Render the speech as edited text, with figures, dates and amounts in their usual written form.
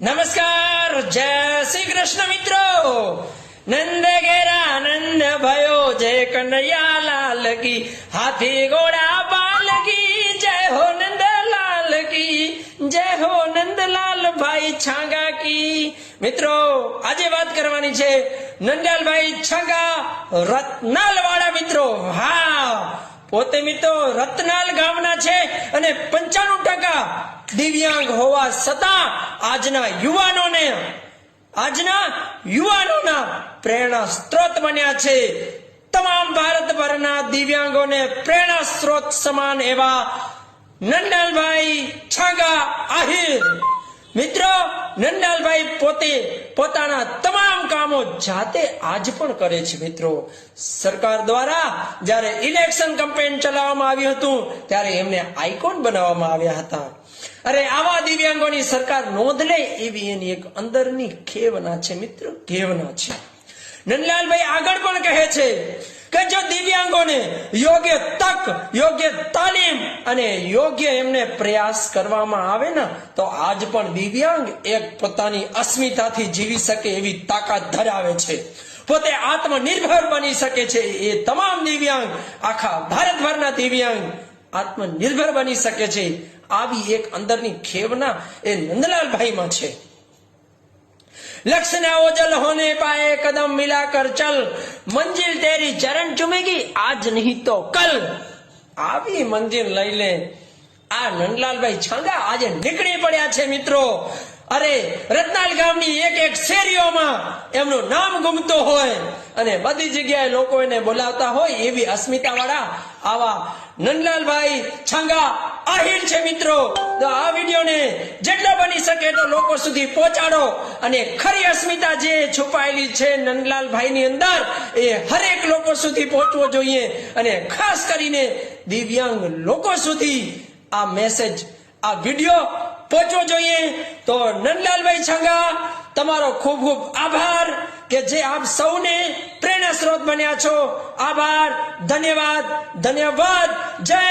નમસ્કાર, જય શ્રી કૃષ્ણ મિત્રો. નંદ ઘેરા નંદ ભયો, જય કનૈયા લાલ કી, હાથી ઘોડા બાલ કી, જય હો નંદલાલ કી, જય હો નંદલાલ ભાઈ છાંગા કી. મિત્રો, આજે વાત કરવાની છે નંદલાલભાઈ છાંગા રત્નાલ વાળા. મિત્રો, હા, પોતે મિત્રો રત્નાલ ગામના છે અને 95% દિવ્યાંગ હોવા છતાં આજના યુવાનોના પ્રેરણા સ્ત્રોત બન્યા છે. તમામ ભારતભરના દિવ્યાંગોને પ્રેરણા સ્ત્રોત સમાન એવા નંદલાલભાઈ છાંગા આહિર. મિત્રો, નંદલાલભાઈ પોતે પોતાના તમામ કામો જાતે આજ પણ કરે છે. મિત્રો, સરકાર દ્વારા જ્યારે ઇલેક્શન કેમ્પેન ચલાવવામાં આવ્યું હતું ત્યારે એમને આઇકોન બનાવવામાં આવ્યા હતા. અરે, આવા દિવ્યાંગોની સરકાર નોંધ લે એવી એની એક અંદરની ખેવના છે. મિત્રો, ખેવના છે. નંદલાલભાઈ આગળ પણ કહે છે કે જો દિવ્યાંગોને યોગ્ય તક, યોગ્ય તાલીમ અને યોગ્ય એમને પ્રયાસ કરવામાં આવે ને તો આજ પણ દિવ્યાંગ એક પોતાની અસ્મિતાથી જીવી શકે એવી તાકાત ધરાવે છે. પોતે આત્મનિર્ભર બની શકે છે. એ તમામ દિવ્યાંગ, આખા ભારતભરના દિવ્યાંગ આત્મનિર્ભર બની શકે છે. આવી એક અંદરની ખેવના એ નંદલાલભાઈમાં છે. लक्ष्य ना ओझल होने पाए, कदम मिलाकर चल, मंजिल तेरी चरण चूमेगी आज नहीं तो कल. આવી મંજિલ લઈ લે આ નંદલાલભાઈ છાંગા આજે નીકળી પડ્યા છે. મિત્રો, અરે, રત્નાલ ગામની એક શેરીઓમાં એમનું નામ ગુમતો હોય અને બધી જગ્યાએ લોકો એને બોલાવતા હોય એવી અસ્મિતા વાળા આવા નંદલાલભાઈ છાંગા આહિર છે. મિત્રો, તો આ વિડીયોને જેટલો બની શકે એટલો લોકો સુધી પહોંચાડો અને ખરી અસ્મિતા જે છુપાયેલી છે નંદલાલભાઈની અંદર એ હરેક લોકો સુધી પહોંચવો જોઈએ અને ખાસ કરીને દિવ્યાંગ લોકો સુધી આ મેસેજ, આ વિડીયો પહોંચવો જોઈએ. તો નંદલાલભાઈ છાંગા, તમારો ખૂબ ખૂબ આભાર કે જે આપ સૌને પ્રેરણા સ્ત્રોત બન્યા છો. આભાર, ધન્યવાદ, ધન્યવાદ. જય